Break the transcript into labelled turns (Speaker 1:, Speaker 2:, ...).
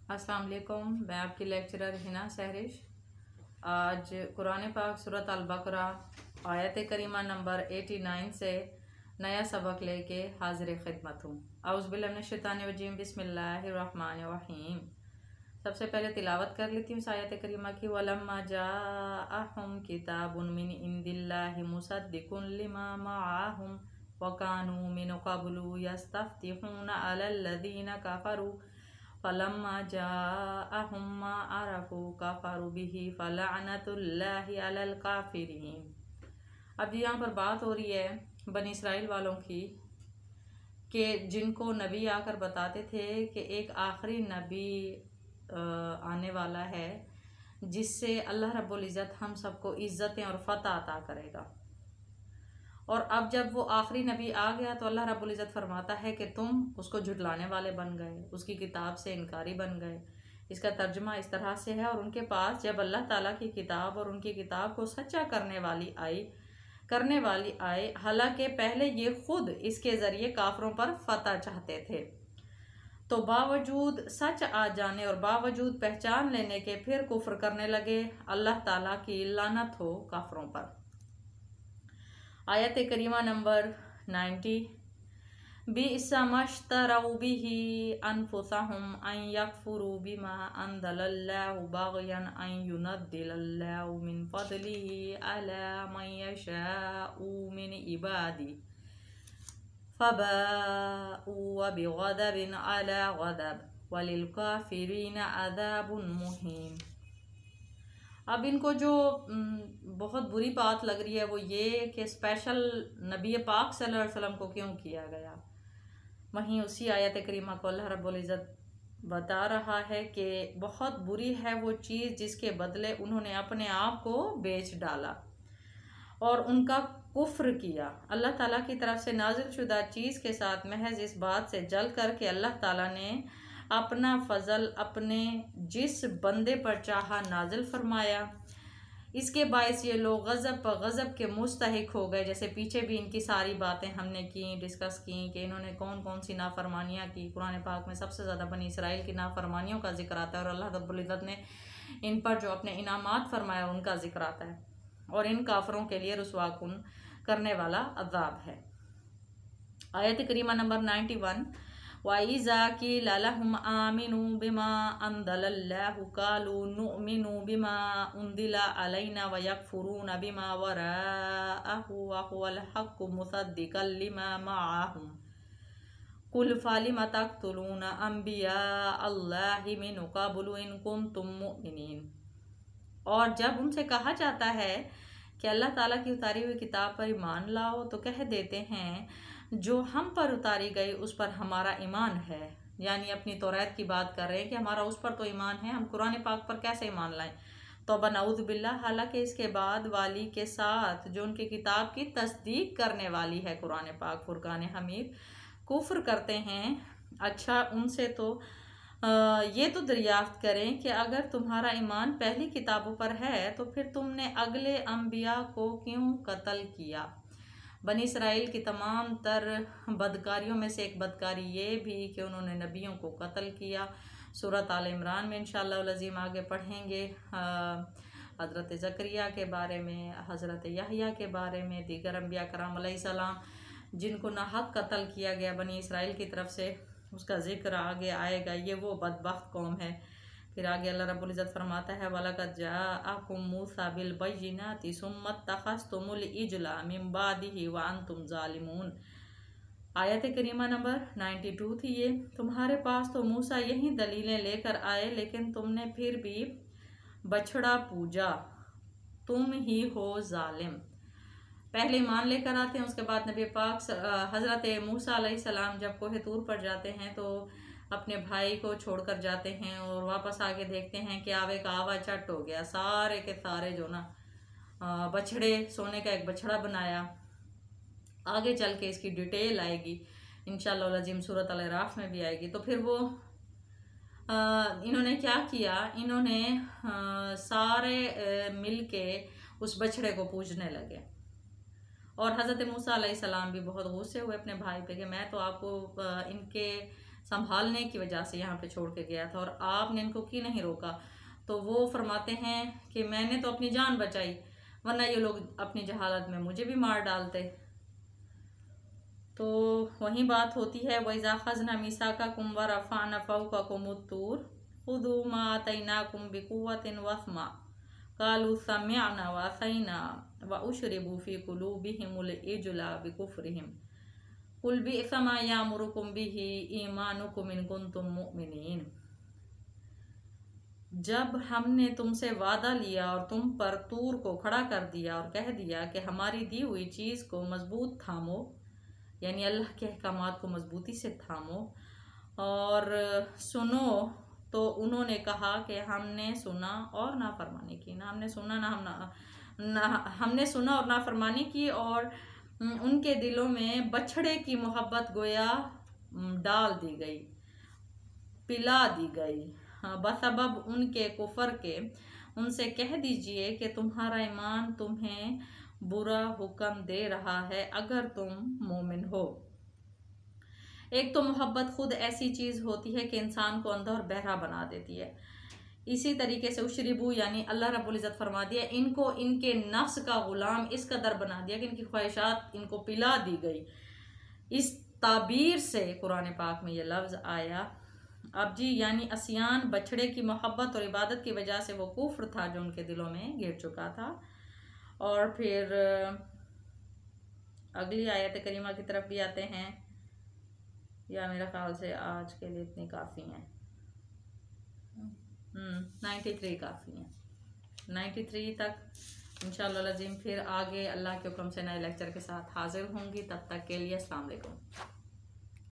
Speaker 1: अस्सलाम वालेकुम। मैं आपकी लेक्चरर हिना सहरिश। आज कुरान पाक सूरत अल-बकरा आयत करीमा नंबर 89 से नया सबक लेके हाजिर खिदमत हूँ। औज़ु बिल्लाहि मिनश शैतानिर रजीम, बिस्मिल्लाहिर्रहमानिर्रहीम। सबसे पहले तिलावत कर लेती हूँ इस आयत करीमा की। वलम्मा जाअहुम किताबुन मिन इंदिल्लाहि मुसद्दिकुन लिमा मअहुम वकानू मिन क़ब्लु यस्तफ्तिहूना अलल्लज़ीना कफ़रू फलम्मा जाअहुम मा अरफू कफरू बिही फलअनतुल्लाहि अलल काफिरीन। अब यहाँ पर बात हो रही है बनी इसराइल वालों की कि जिनको नबी आकर बताते थे कि एक आखिरी नबी आने वाला है जिससे अल्लाह रब्बुल इज़्ज़त हम सबको इज़्ज़तें और फ़तह अता करेगा। और अब जब वो आखिरी नबी आ गया तो अल्लाह रब्बुल इज़्ज़त फरमाता है कि तुम उसको झुटलाने वाले बन गए, उसकी किताब से इनकारी बन गए। इसका तर्जुमा इस तरह से है, और उनके पास जब अल्लाह ताला की किताब और उनकी किताब को सच्चा करने वाली आए, हालांकि पहले ये खुद इसके ज़रिए काफरों पर फतह चाहते थे, तो बावजूद सच आ जाने और बावजूद पहचान लेने के फिर कुफ्र करने लगे। अल्लाह ताला की लानत हो काफरों पर। आयत करीमा नंबर 90। बिइसा मश्तरऊ बिही अनफुसहुम अन यकफुरू बिमा अंज़लल्लाहु बग़यन अन युनज़्ज़िलल्लाहु मिन फ़ज़लिही अला मन यशाउ मिन इबादिही फबाऊ बिग़ज़बिन अला ग़ज़ब वलिलकाफ़िरीन अज़ाबुन मुहीन। अब इनको जो बहुत बुरी बात लग रही है वो ये कि स्पेशल नबी पाक सल्लल्लाहु अलैहि वसल्लम को क्यों किया गया। वहीं उसी आयत करीमा को अल्लाह रब्बुल इज़्ज़त बता रहा है कि बहुत बुरी है वो चीज़ जिसके बदले उन्होंने अपने आप को बेच डाला और उनका कुफ्र किया। अल्लाह ताला की तरफ से नाजिल शुदा चीज़ के साथ महज इस बात से जल कर के अल्लाह ताला ने अपना फजल अपने जिस बंदे पर चाहा नाजिल फरमाया, इसके बायस ये लोग गज़ब पर गज़ब के मुस्तहिक हो गए। जैसे पीछे भी इनकी सारी बातें हमने डिस्कस की कि इन्होंने कौन कौन सी नाफरमानियाँ की। कुरान पाक में सबसे ज़्यादा बनी इसराइल की नाफरमानियों का जिक्र आता है और अल्लाह रब्बुल इज़्ज़त ने इन पर जो अपने इनामात फरमाया उनका जिक्र आता है, और इन काफरों के लिए रुसवाकुन करने वाला अज़ाब है। आयत करीमा नंबर 91। वइज़ा क़ीला लहुम आमिनू बिमा अंज़लल्लाहु क़ालू नुअमिनु बिमा उन्ज़िला अलैना व यकफ़ुरूना बिमा वराअहु व हुवल हक़्क़ु मुसद्दिक़न लिमा मअहुम कुल फ़लिम तक़्तुलूना अंबिया अल्लाहि मिन क़ब्लु इन कुन्तुम मुमिनीन। और जब उनसे कहा जाता है कि अल्लाह ताला की उतारी हुई किताब पर ईमान लाओ, तो कह देते हैं जो हम पर उतारी गई उस पर हमारा ईमान है। यानी अपनी तौरात की बात कर रहे हैं कि हमारा उस पर तो ईमान है, हम कुरान पाक पर कैसे ईमान लाएं। तौबा नऊज़ बिल्लाह। हालांकि इसके बाद वाली के साथ जो उनकी किताब की तस्दीक करने वाली है कुरान पाक फुरकान हमीद, कुफ्र करते हैं। अच्छा, उनसे तो ये तो दरियाफ्त करें कि अगर तुम्हारा ईमान पहली किताबों पर है तो फिर तुमने अगले अंबिया को क्यों कत्ल किया। बनी इसराइल की तमाम तर बदकारियों में से एक बदकारी ये भी कि उन्होंने नबियों को कत्ल किया। सूरत आल इमरान में इंशाअल्लाह अज़ीम आगे पढ़ेंगे हज़रत ज़करिया के बारे में, हज़रत यहया के बारे में, दीगर अंबिया कराम अलैहिस्सलाम जिनको नाहक कत्ल किया गया बनी इसराइल की तरफ से, उसका जिक्र आगे आएगा। ये वो बदबख्त कौम है। फिर आगे अल्लाह रब्बुल इज़्ज़त फरमाता है वलक़द जाअकुम मूसा बिल बय्यिनाति सुम्मा इत्तख़ज़्तुमुल इजला मिन बादिही व अंतुम ज़ालिमून। आयत करीमा नंबर 92 थी ये। तुम्हारे पास तो मूसा यही दलीलें लेकर आए, लेकिन तुमने फिर भी बछड़ा पूजा, तुम ही हो जालिम। पहले ईमान लेकर आते हैं, उसके बाद नबी पाक हज़रत मूसा अलैहिस्सलाम जब कोहे तूर पर जाते हैं तो अपने भाई को छोड़कर जाते हैं और वापस आके देखते हैं कि आवे का आवा चट हो गया। सारे के सारे जो ना बछड़े, सोने का एक बछड़ा बनाया। आगे चल के इसकी डिटेल आएगी इंशाअल्लाह अज़ीम, सूरत अल-अराफ में भी आएगी। तो फिर वो इन्होंने क्या किया, इन्होंने सारे मिल के उस बछड़े को पूजने लगे। और हज़रत मूसा अलैहिस्सलाम भी बहुत गुस्से हुए अपने भाई पे कि मैं तो आपको इनके संभालने की वजह से यहाँ पे छोड़ के गया था, और आपने इनको क्यों नहीं रोका? तो वो फरमाते हैं कि मैंने तो अपनी जान बचाई, वरना ये लोग अपनी जहालत में मुझे भी मार डालते। तो वही बात होती है, वइज़ा ख़ज़ना मीसाकाकुम व रफ़अना फ़ौक़कुमुत-तूर ख़ुज़ू मा आतैनाकुम बिक़ुव्वतिन वस्मा क़ालू समिअना व असैना व उशरिबू फ़ी क़ुलूबिहिमुल इज्ला बिकुफ़्रिहिम क़ुल बि'सा मा यअमुरुकुम बिही ईमानुकुम इन कुंतुम मुअमिनीन। जब हमने तुमसे वादा लिया और तुम पर तूर को खड़ा कर दिया और कह दिया कि हमारी दी हुई चीज़ को मजबूत थामो, यानी अल्लाह के अहकामात को मजबूती से थामो और सुनो, तो उन्होंने कहा कि हमने सुना और नाफरमानी की। ना हमने सुना हमने सुना और नाफरमानी की, और उनके दिलों में बछड़े की मोहब्बत गोया डाल दी गई, पिला दी गई बसबब उनके कुफर के। उनसे कह दीजिए कि तुम्हारा ईमान तुम्हें बुरा हुक्म दे रहा है अगर तुम मोमिन हो। एक तो मोहब्बत खुद ऐसी चीज़ होती है कि इंसान को अंधा और बहरा बना देती है। इसी तरीके से उशरिबू यानी अल्लाह रब्बुल इज़्ज़त फरमा दिया, इनको इनके नफ्स का गुलाम इस कदर बना दिया कि इनकी ख्वाहिशात इनको पिला दी गई। इस ताबीर से कुरान पाक में ये लफ्ज़ आया। अब जी यानी असियान बछड़े की मोहब्बत और इबादत की वजह से वो कुफ्र था जो उनके दिलों में गिर चुका था। और फिर अगली आयत करीमा की तरफ भी आते हैं, या मेरा ख्याल से आज के लिए इतनी काफ़ी हैं। 93 काफ़ी हैं, 93 तक इंशाअल्लाह लज़ीम फिर आगे अल्लाह के हुक्म से नए लेक्चर के साथ हाजिर होंगी। तब तक के लिए अस्सलाम वालेकुम।